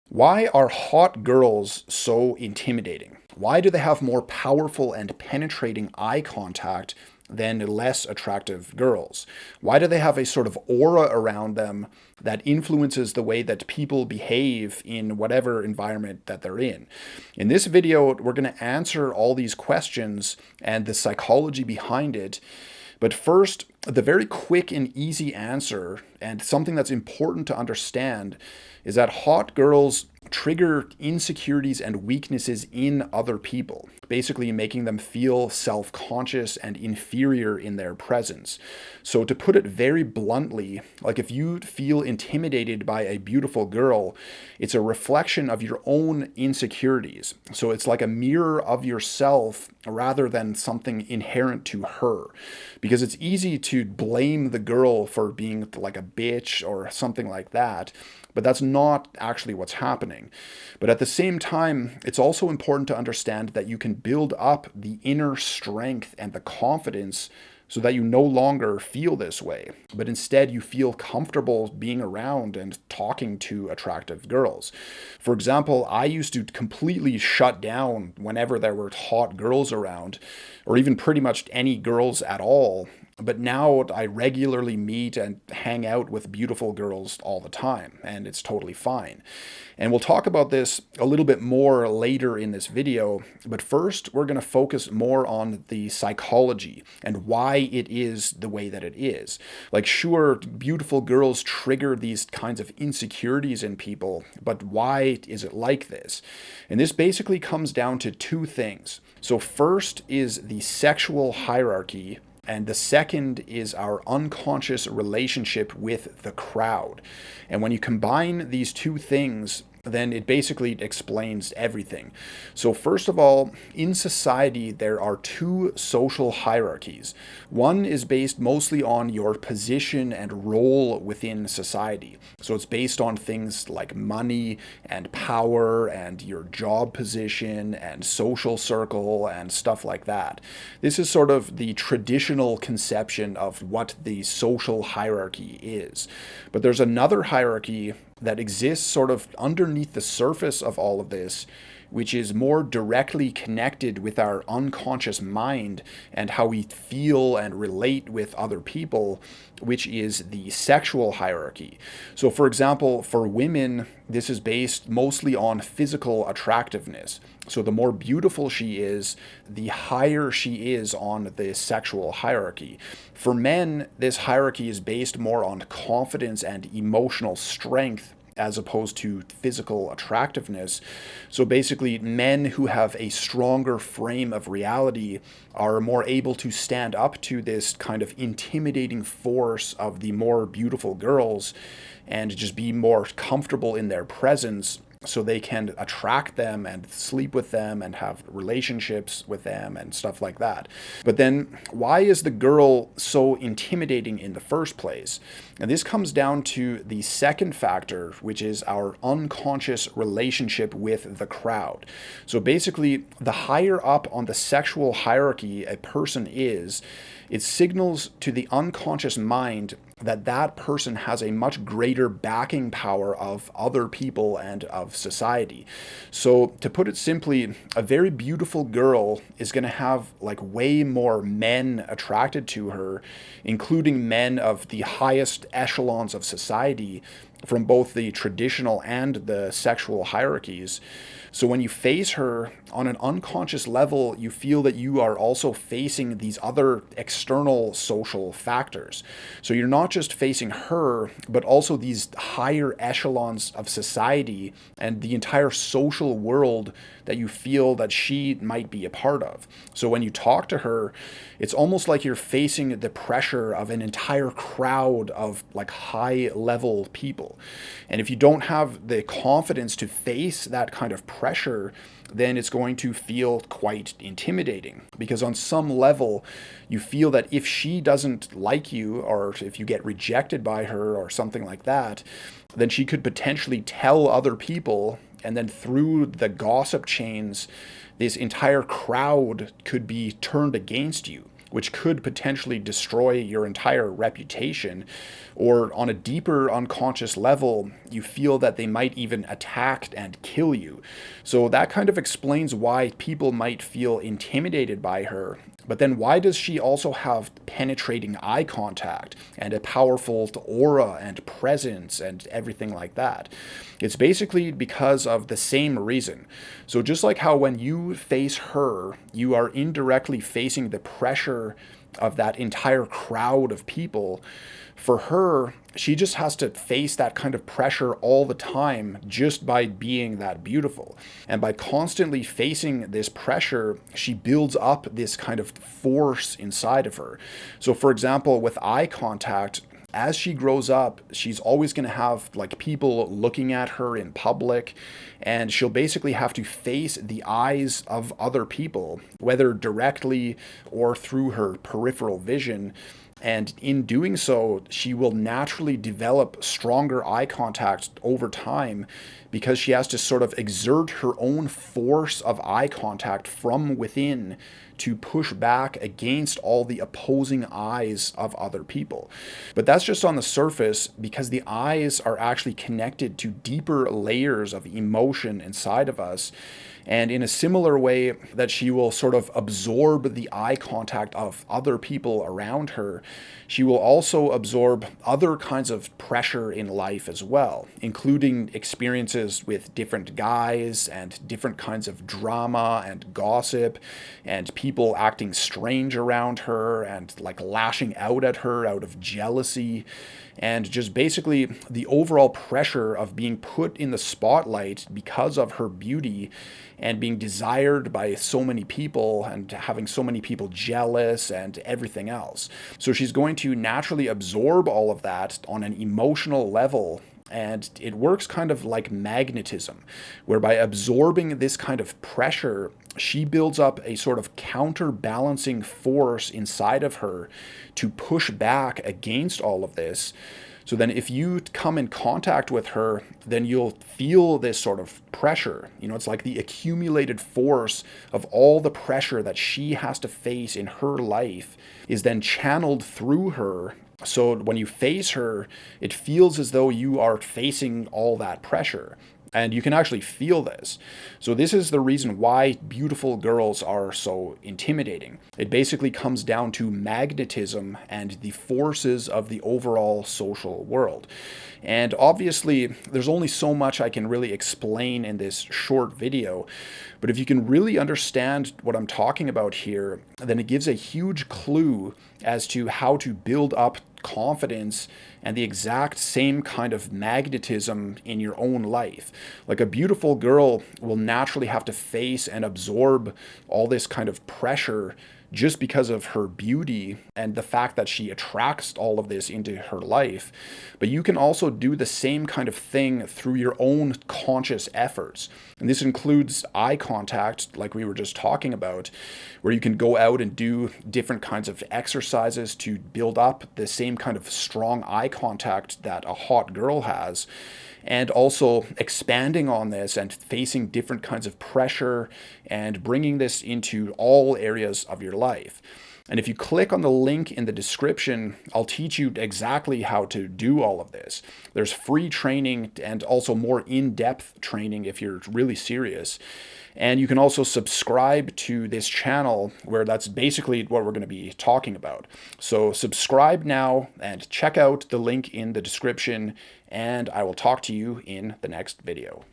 Why are hot girls so intimidating? Why do they have more powerful and penetrating eye contact than less attractive girls? Why do they have a sort of aura around them that influences the way that people behave in whatever environment that they're in? In this video, we're going to answer all these questions and the psychology behind it. But first, the very quick and easy answer, and something that's important to understand, is that hot girls trigger insecurities and weaknesses in other people, basically making them feel self-conscious and inferior in their presence. So to put it very bluntly, like if you feel intimidated by a beautiful girl, it's a reflection of your own insecurities. So it's like a mirror of yourself rather than something inherent to her. Because it's easy to blame the girl for being like a bitch or something like that, but that's not actually what's happening. But at the same time, it's also important to understand that you can build up the inner strength and the confidence so that you no longer feel this way, but instead you feel comfortable being around and talking to attractive girls. For example, I used to completely shut down whenever there were hot girls around, or even pretty much any girls at all. But now I regularly meet and hang out with beautiful girls all the time, and it's totally fine. And we'll talk about this a little bit more later in this video, but first we're going to focus more on the psychology and why it is the way that it is. Like, sure, beautiful girls trigger these kinds of insecurities in people, but why is it like this? And this basically comes down to two things. So first is the sexual hierarchy, and the second is our unconscious relationship with the crowd. And when you combine these two things, then it basically explains everything. So first of all, in society, there are two social hierarchies. One is based mostly on your position and role within society. So it's based on things like money and power and your job position and social circle and stuff like that. This is sort of the traditional conception of what the social hierarchy is. But there's another hierarchy that exists sort of underneath the surface of all of this, which is more directly connected with our unconscious mind and how we feel and relate with other people, which is the sexual hierarchy. So for example, for women, this is based mostly on physical attractiveness. So the more beautiful she is, the higher she is on the sexual hierarchy. For men, this hierarchy is based more on confidence and emotional strength as opposed to physical attractiveness. So basically, men who have a stronger frame of reality are more able to stand up to this kind of intimidating force of the more beautiful girls and just be more comfortable in their presence, so they can attract them and sleep with them and have relationships with them and stuff like that. But then why is the girl so intimidating in the first place? And this comes down to the second factor, which is our unconscious relationship with the crowd. So basically, the higher up on the sexual hierarchy a person is, it signals to the unconscious mind that that person has a much greater backing power of other people and of society. So to put it simply, a very beautiful girl is going to have like way more men attracted to her, including men of the highest echelons of society from both the traditional and the sexual hierarchies. So when you face her on an unconscious level, you feel that you are also facing these other external social factors. So you're not just facing her, but also these higher echelons of society and the entire social world that you feel that she might be a part of. So when you talk to her, it's almost like you're facing the pressure of an entire crowd of like high level people. And if you don't have the confidence to face that kind of pressure, then it's going to feel quite intimidating, because on some level you feel that if she doesn't like you, or if you get rejected by her or something like that, then she could potentially tell other people, and then through the gossip chains, this entire crowd could be turned against you. which could potentially destroy your entire reputation. Or on a deeper unconscious level, you feel that they might even attack and kill you. So that kind of explains why people might feel intimidated by her. But then why does she also have penetrating eye contact and a powerful aura and presence and everything like that? It's basically because of the same reason. So just like how when you face her, you are indirectly facing the pressure of that entire crowd of people, for her, she just has to face that kind of pressure all the time just by being that beautiful. And by constantly facing this pressure, she builds up this kind of force inside of her. So, for example, with eye contact, as she grows up, she's always going to have like people looking at her in public, and she'll basically have to face the eyes of other people, whether directly or through her peripheral vision. And in doing so, she will naturally develop stronger eye contact over time because she has to sort of exert her own force of eye contact from within to push back against all the opposing eyes of other people. But that's just on the surface because the eyes are actually connected to deeper layers of emotion inside of us. And in a similar way that she will sort of absorb the eye contact of other people around her, she will also absorb other kinds of pressure in life as well, including experiences with different guys and different kinds of drama and gossip and people acting strange around her and like lashing out at her out of jealousy. And just basically the overall pressure of being put in the spotlight because of her beauty and being desired by so many people and having so many people jealous and everything else. So she's going to naturally absorb all of that on an emotional level. And it works kind of like magnetism, where by absorbing this kind of pressure, she builds up a sort of counterbalancing force inside of her to push back against all of this. So then if you come in contact with her, then you'll feel this sort of pressure. You know, it's like the accumulated force of all the pressure that she has to face in her life is then channeled through her. So when you face her, it feels as though you are facing all that pressure. And you can actually feel this. So this is the reason why beautiful girls are so intimidating. It basically comes down to magnetism and the forces of the overall social world. And obviously, there's only so much I can really explain in this short video. But if you can really understand what I'm talking about here, then it gives a huge clue as to how to build up confidence and the exact same kind of magnetism in your own life. Like a beautiful girl will naturally have to face and absorb all this kind of pressure just because of her beauty and the fact that she attracts all of this into her life. But you can also do the same kind of thing through your own conscious efforts. And this includes eye contact, like we were just talking about, where you can go out and do different kinds of exercises to build up the same kind of strong eye contact that a hot girl has. And also expanding on this and facing different kinds of pressure and bringing this into all areas of your life. And if you click on the link in the description, I'll teach you exactly how to do all of this. There's free training and also more in-depth training if you're really serious. And you can also subscribe to this channel where that's basically what we're going to be talking about. So subscribe now and check out the link in the description, and I will talk to you in the next video.